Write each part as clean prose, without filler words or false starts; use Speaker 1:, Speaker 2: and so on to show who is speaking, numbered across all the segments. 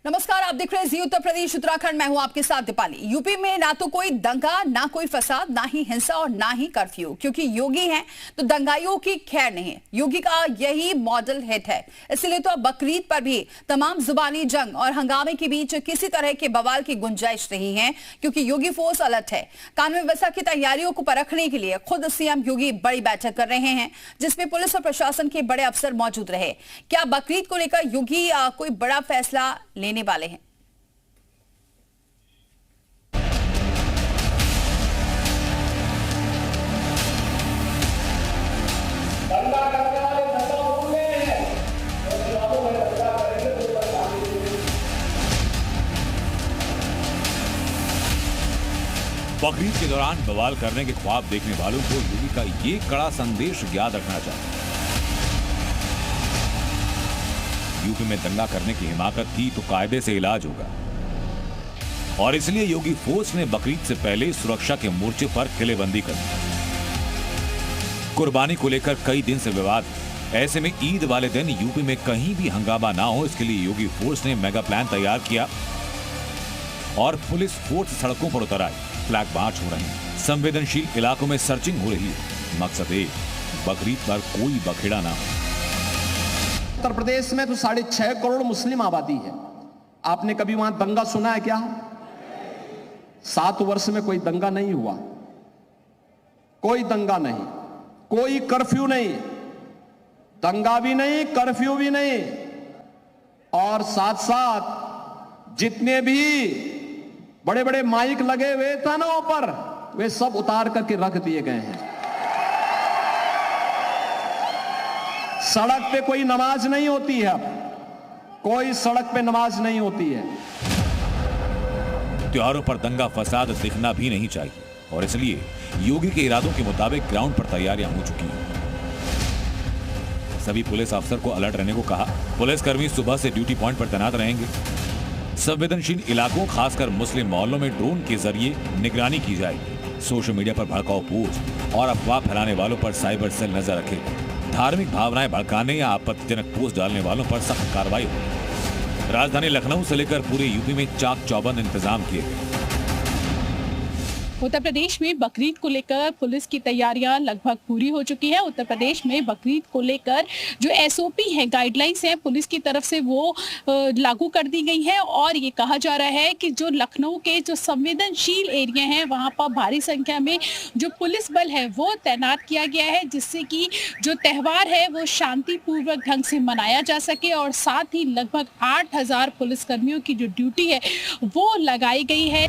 Speaker 1: नमस्कार, आप देख रहे हैं जी उत्तर प्रदेश उत्तराखंड। मैं हूं आपके साथ दीपाली। यूपी में ना तो कोई दंगा, ना कोई फसाद, ना ही हिंसा और ना ही कर्फ्यू, क्योंकि योगी हैं तो दंगाइयों की खैर नहीं है। योगी का यही मॉडल हिट है। इसलिए तो अब बकरीद पर भी तमाम जुबानी जंग और हंगामे के बीच किसी तरह के बवाल की गुंजाइश नहीं है, क्योंकि योगी फोर्स अलर्ट है। कानून व्यवस्था की तैयारियों को परखने के लिए खुद सीएम योगी बड़ी बैठक कर रहे हैं, जिसमें पुलिस और प्रशासन के बड़े अफसर मौजूद रहे। क्या बकरीद को लेकर योगी कोई बड़ा फैसला लेने वाले हैं?
Speaker 2: बकरीद के दौरान बवाल करने के ख्वाब देखने वालों को योगी का ये कड़ा संदेश याद रखना चाहिए। यूपी में दंगा करने की हिमाकत थी तो कायदे से इलाज होगा, और इसलिए योगी फोर्स ने बकरीद से पहले सुरक्षा के मोर्चे पर किलेबंदी कर दी। कुर्बानी को लेकर कई दिन से विवाद, ऐसे में ईद वाले दिन यूपी में कहीं भी हंगामा ना हो, इसके लिए योगी फोर्स ने मेगा प्लान तैयार किया और पुलिस फोर्स सड़कों पर उतर आई। फ्लैग मार्च हो रहे हैं, संवेदनशील इलाकों में सर्चिंग हो रही है। मकसद एक, बकरीद पर कोई बखेड़ा ना हो।
Speaker 3: उत्तर प्रदेश में तो 6.5 करोड़ मुस्लिम आबादी है। आपने कभी वहां दंगा सुना है क्या? 7 वर्ष में कोई दंगा नहीं हुआ, कोई दंगा नहीं, कोई कर्फ्यू नहीं, दंगा भी नहीं, कर्फ्यू भी नहीं। और साथ साथ जितने भी बड़े बड़े माइक लगे हुए थानों पर, वे सब उतार करके रख दिए गए हैं। सड़क पे कोई नमाज नहीं होती है, कोई सड़क पे नमाज नहीं होती है।
Speaker 2: त्योहारों पर दंगा फसाद दिखना भी नहीं चाहिए, और इसलिए योगी के इरादों के मुताबिक ग्राउंड पर तैयारियां हो चुकी हैं। सभी पुलिस अफसर को अलर्ट रहने को कहा। पुलिसकर्मी सुबह से ड्यूटी पॉइंट पर तैनात रहेंगे। संवेदनशील इलाकों, खासकर मुस्लिम मोहल्लों में ड्रोन के जरिए निगरानी की जाएगी। सोशल मीडिया पर भड़काऊ पोस्ट और अफवाह फैलाने वालों पर साइबर सेल नजर रखेगा। धार्मिक भावनाएं भड़काने या आपत्तिजनक पोस्ट डालने वालों पर सख्त कार्रवाई होगी। राजधानी लखनऊ से लेकर पूरे यूपी में चाक चौबंद इंतजाम किए गए।
Speaker 4: उत्तर प्रदेश में बकरीद को लेकर पुलिस की तैयारियां लगभग पूरी हो चुकी है। उत्तर प्रदेश में बकरीद को लेकर जो एसओपी है, गाइडलाइंस है, पुलिस की तरफ से वो लागू कर दी गई है। और ये कहा जा रहा है कि जो लखनऊ के जो संवेदनशील एरिया हैं, वहां पर भारी संख्या में जो पुलिस बल है वो तैनात किया गया है, जिससे कि जो त्योहार है वो शांतिपूर्वक ढंग से मनाया जा सके। और साथ ही लगभग 8000 पुलिसकर्मियों की जो ड्यूटी है वो लगाई गई है।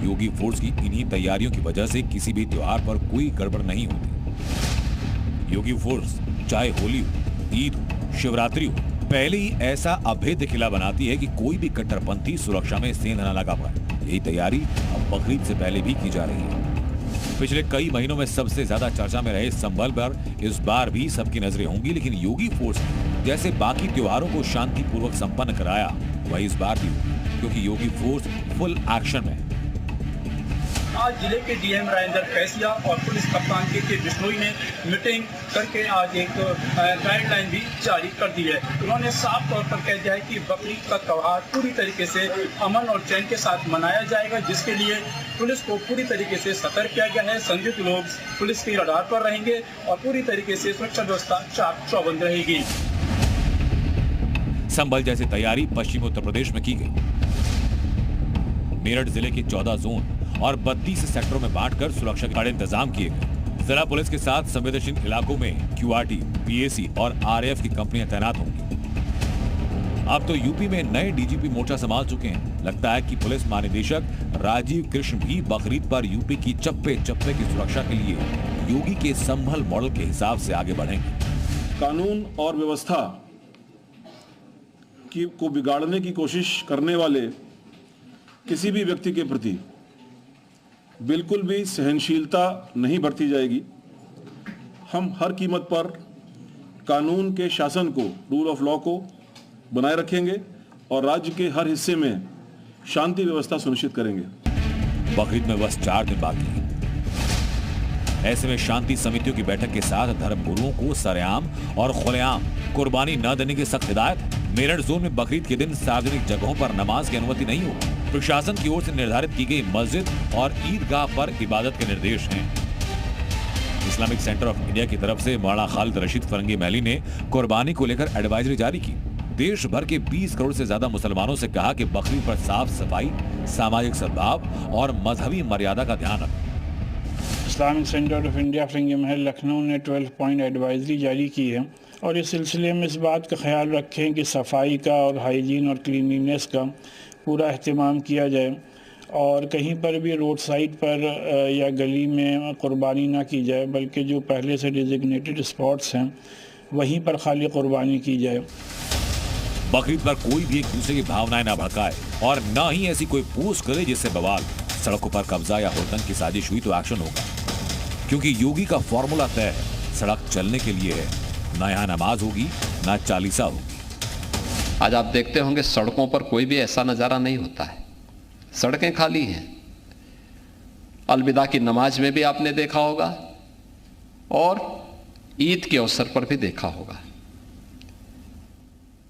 Speaker 2: योगी फोर्स की इन्हीं तैयारियों की वजह से किसी भी त्योहार पर कोई गड़बड़ नहीं होती। योगी फोर्स चाहे होली हो, ईद हो, शिवरात्रि हो, पहले ही ऐसा अभेद्य किला बनाती है कि कोई भी कट्टरपंथी सुरक्षा में सेंध न लगा पाए। यही तैयारी अब बकरीद से पहले भी की जा रही है। पिछले कई महीनों में सबसे ज्यादा चर्चा में रहे संभल पर इस बार भी सबकी नजरें होंगी, लेकिन योगी फोर्स जैसे बाकी त्योहारों को शांतिपूर्वक संपन्न कराया, वही इस बार भी होगी, क्योंकि योगी फोर्स फुल एक्शन में।
Speaker 5: आज जिले के डीएम राजेंद्र फैसिया और पुलिस कप्तान के बिश्नोई ने मीटिंग करके आज एक गाइडलाइन भी जारी कर दी है। उन्होंने साफ तौर पर कह दिया है कि बकरीद का त्योहार पूरी तरीके से अमन और चैन के साथ मनाया जाएगा, जिसके लिए पुलिस को पूरी तरीके से सतर्क किया गया है। संदिग्ध लोग पुलिस के रडार पर रहेंगे और पूरी तरीके से सुरक्षा व्यवस्था चाक चौबंद रहेगी।
Speaker 2: संभल जैसी तैयारी पश्चिमी उत्तर प्रदेश में की गई। मेरठ जिले के 14 जोन और 32 सेक्टरों में बांटकर सुरक्षा के कड़े इंतजाम किए गए। जिला पुलिस के साथ संवेदनशील इलाकों में क्यूआरटी, पीएसी और आरएएफ की कंपनियां तैनात होंगी। अब तो यूपी में नए डीजीपी मोर्चा संभाल चुके हैं। लगता है कि पुलिस महानिदेशक राजीव कृष्ण भी बकरीद पर यूपी की चप्पे चप्पे की सुरक्षा के लिए योगी के संभल मॉडल के हिसाब से आगे बढ़ेंगे।
Speaker 6: कानून और व्यवस्था को बिगाड़ने की कोशिश करने वाले किसी भी व्यक्ति के प्रति बिल्कुल भी सहनशीलता नहीं बरती जाएगी। हम हर कीमत पर कानून के शासन को, रूल ऑफ लॉ को बनाए रखेंगे और राज्य के हर हिस्से में शांति व्यवस्था सुनिश्चित करेंगे।
Speaker 2: बकरीद में बस 4 दिन बाकी हैं। ऐसे में शांति समितियों की बैठक के साथ धर्मगुरुओं को सरेआम और खुलेआम कुर्बानी न देने की सख्त हिदायत है। मेरठ जोन में बकरीद के दिन सार्वजनिक जगहों पर नमाज की अनुमति नहीं होगी। प्रशासन की ओर से निर्धारित की गई मस्जिद और ईदगाह पर इबादत के निर्देश हैं। इस्लामिक सेंटर ऑफ इंडिया की तरफ से मौलाना खालिद रशीद फरंगी महली ने कुर्बानी को लेकर एडवाइजरी जारी की। देश भर के 20 करोड़ से ज्यादा मुसलमानों से कहा कि बकरीद पर साफ सफाई, सामाजिक सद्भाव और मजहबी मर्यादा का ध्यान रखें।
Speaker 7: Islamic Centre of India Farangi Mahal Lucknow ने 12 पॉइंट एडवाइजरी जारी की है और इस सिलसिले में इस बात का ख्याल रखें कि सफाई का और हाइजीन और क्लीनिनेस का पूरा अहतमाम किया जाए और कहीं पर भी रोड साइड पर या गली में कुर्बानी ना की जाए, बल्कि जो पहले से डिजिग्नेटेड स्पॉट्स हैं वहीं पर खाली कुर्बानी की जाए।
Speaker 2: बकरीद पर कोई भी एक दूसरे की भावनाएं ना भड़काए और ना ही ऐसी कोई पोस्ट करे जिससे बवाल। सड़कों पर कब्जा या हुड़दंग की साजिश हुई तो एक्शन होगा, क्योंकि योगी का फॉर्मूला तय है, सड़क चलने के लिए है, ना यहाँ नमाज होगी ना चालीसा होगी।
Speaker 3: आज आप देखते होंगे सड़कों पर कोई भी ऐसा नज़ारा नहीं होता है, सड़कें खाली हैं। अलविदा की नमाज में भी आपने देखा होगा और ईद के अवसर पर भी देखा होगा।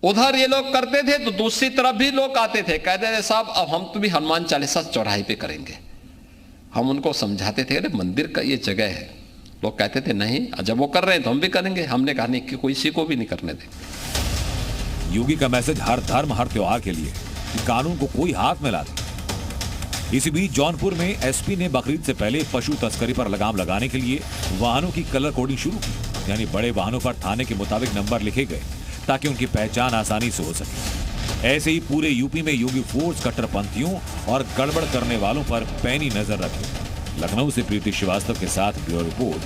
Speaker 3: उधर ये लोग करते थे तो दूसरी तरफ भी लोग आते थे, कहते थे साहब अब हम तो भी हनुमान चालीसा चौराहे पे करेंगे। हम उनको समझाते थे अरे मंदिर का ये जगह है। लोग कहते थे नहीं, जब वो कर रहे हैं तो हम भी करेंगे। हमने कहा नहीं कि किसी को भी नहीं करने देंगे।
Speaker 2: योगी का मैसेज हर धर्म हर त्योहार के लिए कि कानून को कोई हाथ में ला दे। इसी बीच जौनपुर में एसपी ने बकरीद से पहले पशु तस्करी पर लगाम लगाने के लिए वाहनों की कलर कोडिंग शुरू की, यानी बड़े वाहनों पर थाने के मुताबिक नंबर लिखे गए ताकि उनकी पहचान आसानी से हो सके। ऐसे ही पूरे यूपी में योगी फोर्स कट्टरपंथियों और गड़बड़ करने वालों पर पैनी नजर रखे। लखनऊ से प्रीति श्रीवास्तव के साथ ब्यूरो रिपोर्ट।